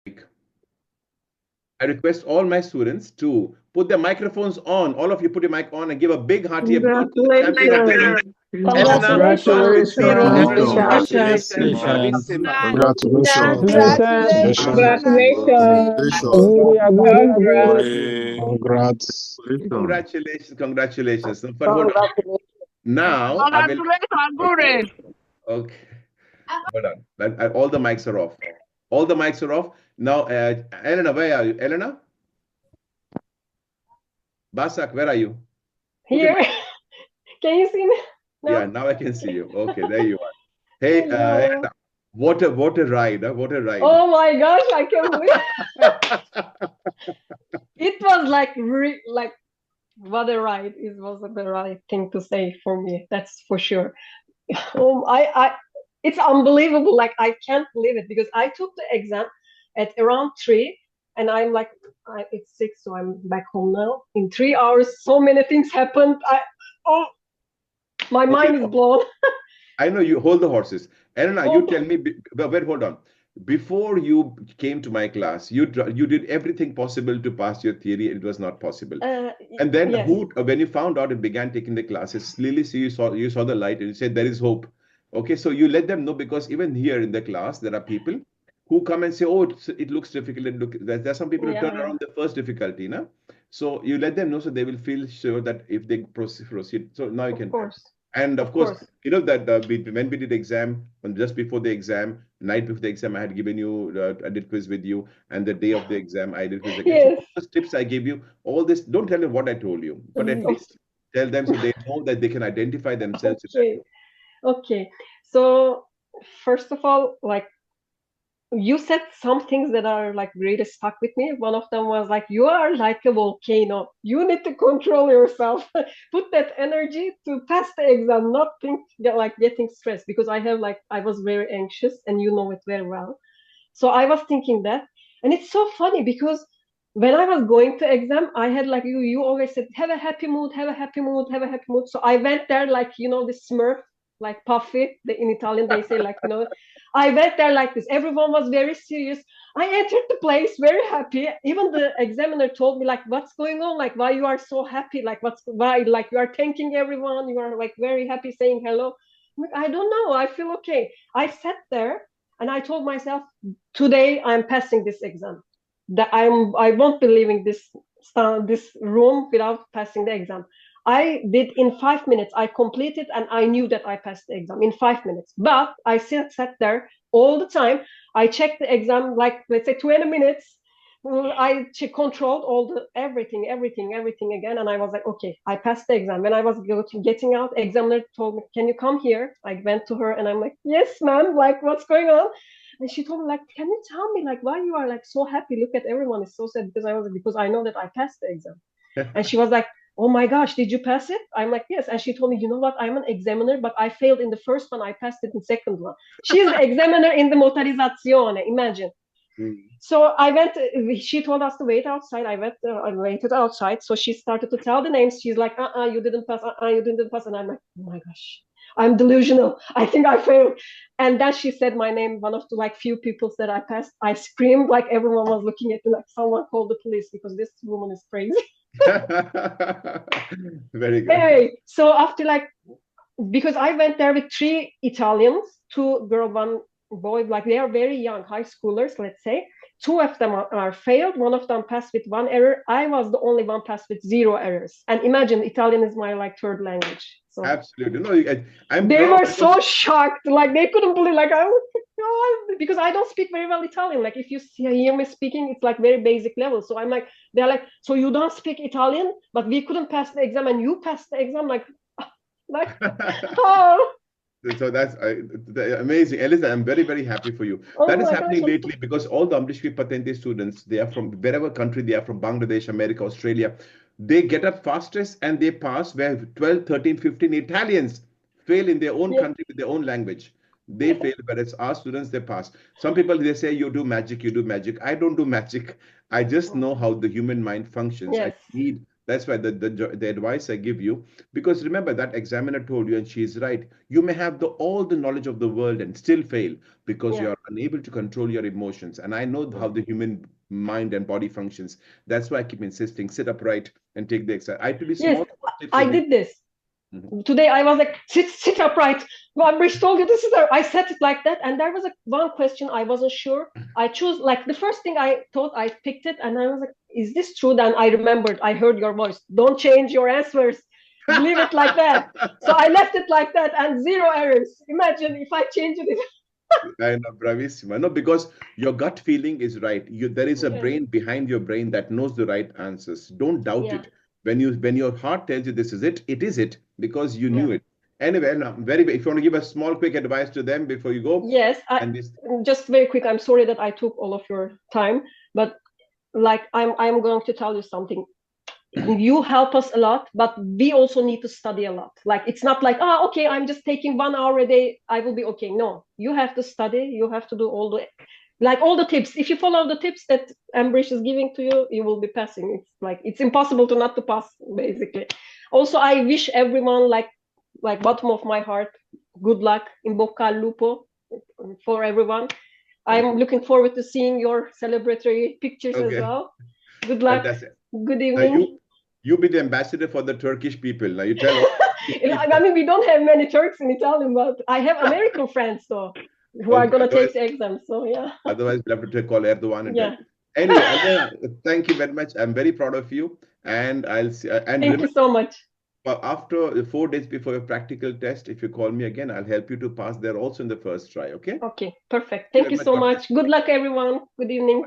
I request all my students to put their microphones on. All of you put your mic on and give a big hearty applause to the champion athlete, Congratulations. Elena, starts with Congratulations. zero. Congratulations. Congratulations, Bravissima. Congratulations. Congrats. Congratulations. But hold on. Now I will. Okay, hold on. All the mics are off. All the mics are off. Now, Elena, where are you? Elena? Basak, where are you? Here. Can you see me? No? Yeah, now I can see you. Okay, there you are. Hey, Elena, what a ride, what a ride. Oh my gosh, I can't believe it was like what a ride. It was the right thing to say for me, that's for sure. It's unbelievable. Like, I can't believe it, because I took the exam at around 3, and I'm like, it's 6, so I'm back home now. In 3 hours, so many things happened. My mind is blown. I know you. Hold the horses. Elena, you tell me, wait, hold on. Before you came to my class, you did everything possible to pass your theory, and it was not possible. And then yes. when you found out and began taking the classes, Lily, so you saw the light and you said there is hope. Okay, so you let them know, because even here in the class, there are people who come and say, oh, it looks difficult. There are some people who turn around the first difficulty, no? So you let them know, so they will feel sure that if they proceed. So now you can. Of course. And of course, you know that when we did exam, and just before the exam, night before the exam, I had given you, I did quiz with you, and the day of the exam, I did quiz again. Yes. So all those tips I gave you, all this, don't tell them what I told you, but at least tell them so they know that they can identify themselves. Okay. So first of all, like, you said some things that are like really stuck with me. One of them was like, you are like a volcano. You need to control yourself. Put that energy to pass the exam, not think like getting stressed, because I was very anxious, and you know it very well. So I was thinking that. And it's so funny, because when I was going to exam, I had like, you always said, have a happy mood, have a happy mood, have a happy mood. So I went there like, this Smurf, like Puffy, in Italian, they say like, I went there like this. Everyone was very serious. I entered the place very happy. Even the examiner told me, like, what's going on? Like, why you are so happy? Like, why? Like, you are thanking everyone. You are like very happy, saying hello. I'm like, I don't know. I feel okay. I sat there and I told myself, today I'm passing this exam. That I won't be leaving this room without passing the exam. I did in 5 minutes. I completed, and I knew that I passed the exam in 5 minutes. But I sat there all the time. I checked the exam, like, let's say 20 minutes. I controlled all the everything again, and I was like, okay, I passed the exam. When I was getting out, examiner told me, "Can you come here?" I went to her, and I'm like, "Yes, ma'am. Like, what's going on?" And she told me, like, "Can you tell me, like, why you are like so happy? Look at everyone is so sad." Because I know that I passed the exam. And she was like, "Oh my gosh, did you pass it?" I'm like, "Yes." And she told me, "You know what? I'm an examiner, but I failed in the first one. I passed it in second one." She's the examiner in the motorizzazione. Imagine. So I went. She told us to wait outside. I waited outside. So she started to tell the names. She's like, you didn't pass. You didn't pass." And I'm like, "Oh my gosh, I'm delusional. I think I failed." And then she said my name. One of the like few people that I passed. I screamed like everyone was looking at me, like someone called the police, because this woman is crazy. Very good. Anyway, so after like, because I went there with 3 Italians, 2 girl, 1 boy, like they are very young, high schoolers, let's say. 2 of them are failed. 1 of them passed with 1 error. I was the only one passed with 0 errors. And imagine, Italian is my like 3rd language. So absolutely, no, they were so shocked, like they couldn't believe, like, because I don't speak very well Italian. Like, if you hear me speaking, it's like very basic level. So I'm like, they're like, "So you don't speak Italian, but we couldn't pass the exam, and you passed the exam?" Like, oh. So that's amazing. Elisa, I'm very, very happy for you. That is happening lately, because all the Ambrish Quick Patente students, they are from wherever country they are from, Bangladesh, America, Australia. They get up fastest and they pass, where 12, 13, 15 Italians fail in their own country with their own language. They fail, whereas our students, they pass. Some people, they say, you do magic. I don't do magic. I just know how the human mind functions. I need That's why the advice I give you, because remember that examiner told you, and she's right. You may have all the knowledge of the world and still fail because you Yeah. are unable to control your emotions. And I know how Mm. the human mind and body functions. That's why I keep insisting, sit upright and take the exercise. I to be Yes, small steps I are big. did this. Mhm. Today I was like, sit upright. Ambrish told you this is there. I said it like that. And there was one question I wasn't sure. I chose like the first thing I thought, I picked it and I was like, is this true? Then I remembered, I heard your voice. Don't change your answers. Leave it like that. So I left it like that and zero errors. Imagine if I changed it. I know, bravissima. No, because your gut feeling is right. There is a Yeah. brain behind your brain that knows the right answers. Don't doubt Yeah. it. When your heart tells you this is it because you Yeah. knew it. Anyway, no, if you want to give a small quick advice to them before you go, Yes. and this Just very quick. I'm sorry that I took all of your time, but like I'm going to tell you something. You help us a lot, but we also need to study a lot. Like it's not like, oh, okay, I'm just taking 1 hour a day, I will be okay. No, you have to study, you have to do all the tips. If you follow the tips that Ambrish is giving to you, you will be passing. It's like it's impossible to not to pass, basically. Also, I wish everyone, like bottom of my heart, good luck in Bocca al Lupo for everyone. thank I'm you. looking forward to seeing your celebratory pictures as Okay, well. Good luck. fantastic. Good Now evening. you be the ambassador for the Turkish people. Now you tell all Turkish I people. mean, we don't have many Turks in Italian, but I have American friends though who are Okay, gonna take otherwise the exam. So yeah, we'll have to call Erdogan and tell. yeah. Anyway, Elena, thank you very much. I'm very proud of you, and I'll see. And Thank you remember, so much. after 4 days before your practical test, if you call me again, I'll help you to pass there also in the first try. Okay? Thank Okay, perfect. you Thank very you much. so God bless much. Good luck, everyone. Good evening.